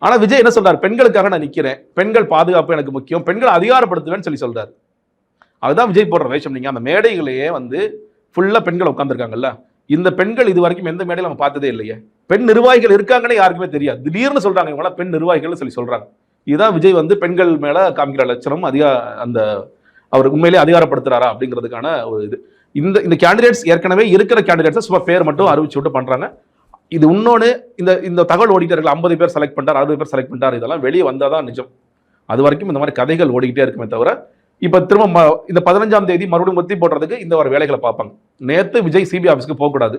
ஆனா விஜய் என்ன சொல்றாரு, பெண்களுக்காக நான் நிக்கிறேன், பெண்கள் பாதுகாப்பு எனக்கு முக்கியம், பெண்களை அதிகாரப்படுத்துவேன்னு சொல்லி சொல்றாரு. அதுதான் விஜய் போடுற வேஷம். நீங்க அந்த மேடைகளையே வந்து ஃபுல்லா பெண்கள் உட்கார்ந்துருக்காங்கல்ல, இந்த பெண்கள் இது வரைக்கும் எந்த மேடையில நம்ம பார்த்ததே இல்லையே. பெண் நிர்வாகிகள் இருக்காங்கன்னு யாருக்குமே தெரியாது. திடீர்னு சொல்றாங்க இவங்க பெண் நிர்வாகிகள் சொல்லி சொல்றாங்க. இதுதான் விஜய் வந்து பெண்கள் மேல காமிக்கிற லட்சணம். அந்த அவர் உண்மையிலேயே அதிகாரப்படுத்துறாரா அப்படிங்கிறதுக்கான ஒரு இது. இந்த இந்த கேண்டிடேட்ஸ் ஏற்கனவே இருக்கிற கேண்டிடேட்ஸ் சும்மா பேர் மட்டும் அறிவிச்சு விட்டு பண்றாங்க. இது இன்னொன்னு, இந்த தகவல் ஓடிட்டே இருக்கு. 50 பேர் செலக்ட் பண்ணிட்டார், 60 பேர் செலக்ட் பண்ணிட்டார், இதெல்லாம் வெளியே வந்தாதான் நிஜம். அது வரைக்கும் இந்த மாதிரி கதைகள் ஓடிக்கிட்டே இருக்குமே தவிர, இப்ப திரும்ப இந்த 15ஆம் தேதி மறுபடியும் ஒத்தி போடுறதுக்கு இந்த ஒரு வேலைகளை பார்ப்பாங்க. நேத்து விஜய் சிபிஐ ஆஃபீஸ்க்கு போகக்கூடாது,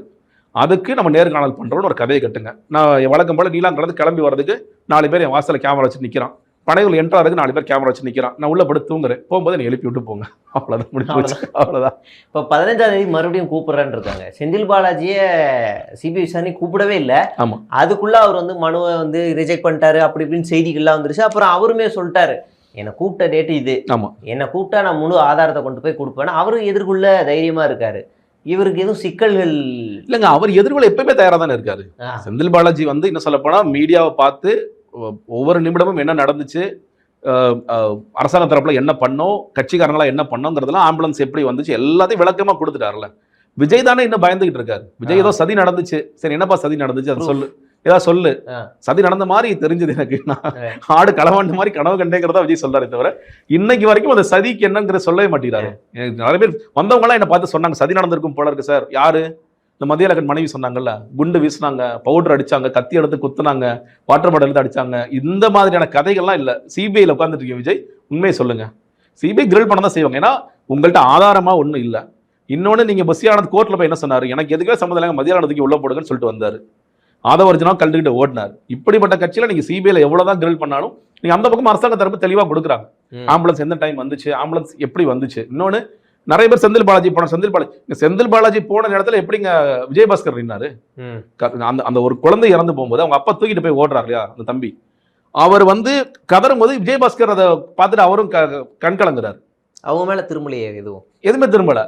அதுக்கு நம்ம நேர்காணல் பண்றோம்னு ஒரு கதையை கட்டுங்க. நான் வழக்கம் போல நீலாங்கலந்து கிளம்பி வர்றதுக்கு 4 பேர் என் வாசல கேமரா வச்சு நிக்கிறான், பனையூர் என்ட்ராருக்கு 4 பேர் கேமரா வச்சு நிக்கிறான், நான் உள்ள படுத்து தூங்குறேன், போகும்போது நீ எழுப்பி விட்டு போங்க, அவ்வளவுதான் முடிஞ்சு. அவ்வளவுதான். இப்போ 15ஆம் தேதி மறுபடியும் கூப்பிடுறேன்னு இருக்காங்க. செந்தில் பாலாஜியை சிபிஐ விசாரணை கூப்பிடவே இல்லை. ஆமா, அதுக்குள்ள அவர் வந்து மனுவை வந்து ரிஜெக்ட் பண்ணிட்டாரு அப்படி இப்படின்னு செய்திகள்லாம் வந்துருச்சு. அப்புறம் அவருமே சொல்லிட்டாரு, என்னை கூப்பிட்ட டேட்டு இது, ஆமா, என்னை கூப்பிட்டா நான் முழு ஆதாரத்தை கொண்டு போய் கொடுப்பேன். அவரு எதிர்கொள்ள தைரியமா இருக்காரு. இவருக்கு எதுவும் சிக்கல்கள் இல்லைங்க. அவர் எதிர்கொள்ள எப்பவுமே தயாரா தானே இருக்காரு. செந்தில் பாலாஜி வந்து என்ன சொல்ல போனா மீடியாவை பார்த்து ஒவ்வொரு நிமிடமும் என்ன நடந்துச்சு, அரசாங்க தரப்புல என்ன பண்ணோம், கட்சிக்காரங்களா என்ன பண்ணோங்கிறதுலாம், ஆம்புலன்ஸ் எப்படி வந்துச்சு, எல்லாத்தையும் விளக்கமா கொடுத்துட்டாருல. விஜய் தானே இன்னும் பயந்துகிட்டு இருக்காரு. விஜய் ஏதோ சதி நடந்துச்சு, சரி என்னப்பா சதி நடந்துச்சு அது சொல்லு, ஏதாவது சொல்லு, சதி நடந்த மாதிரி தெரிஞ்சது எனக்கு, நான் ஆடு களவாண்டு மாதிரி கனவு கண்டேங்கிறதா விஜய் சொல்றாரு தவிர இன்னைக்கு வரைக்கும் அந்த சதிக்கு என்னங்கிற சொல்லவே மாட்டேங்கிறாரு. நிறைய பேர் வந்தவங்க எல்லாம் என்ன பார்த்து சொன்னாங்க சதி நடந்திருக்கும் போல இருக்கு சார். யாரு? இந்த மத்தியலகன் மனைவி சொன்னாங்கல்ல, குண்டு வீசினாங்க, பவுடர் அடிச்சாங்க, கத்தி எடுத்து குத்துனாங்க, வாட்டர் பாட்டில் எடுத்து அடிச்சாங்க, இந்த மாதிரியான கதைகள்லாம் இல்ல. சிபிஐல உட்காந்துட்டு இருக்கீங்க விஜய், உண்மையை சொல்லுங்க. சிபிஐ கிரில் பண்ண தான் செய்வாங்க, ஏன்னா உங்கள்கிட்ட ஆதாரமா ஒண்ணும் இல்ல. இன்னொன்னு, நீங்க பஸ்யானது கோர்ட்ல போய் என்ன சொன்னாரு, எனக்கு எதுக்கே சம்மந்தம் இல்லைங்க, மத்தியானத்துக்கு உள்ள போடுங்கன்னு சொல்லிட்டு வந்தாரு. ஆதவர்ஜனா கல்விக்கிட்ட ஓடினார். இப்படிப்பட்ட கட்சியில நீங்க சிபிஐல எவ்வளவுதான் கிரில் பண்ணாலும் நீங்க அந்த பக்கம் அரசாங்க தரப்பு தெளிவா கொடுக்குறாங்க. ஆம்புலன்ஸ் எந்த டைம் வந்துச்சு, ஆம்புலன்ஸ் எப்படி வந்துச்சு. இன்னொன்னு, நிறைய பேர் செந்தில் பாலாஜி போன செந்தில் பாலாஜி போன நேரத்துல எப்படிங்க விஜயபாஸ்கர் நின்னாரு. அந்த ஒரு குழந்தை இறந்து போகும்போது அவங்க அப்பா தூக்கிட்டு போய் ஓடுறாரு இல்லையா அந்த தம்பி, அவர் வந்து கதறும் போது விஜயபாஸ்கர் அதை பார்த்துட்டு அவரும் கண்கலங்குறாரு. அவங்க மேல திரும்பலையே, எதுவுமே திரும்பல.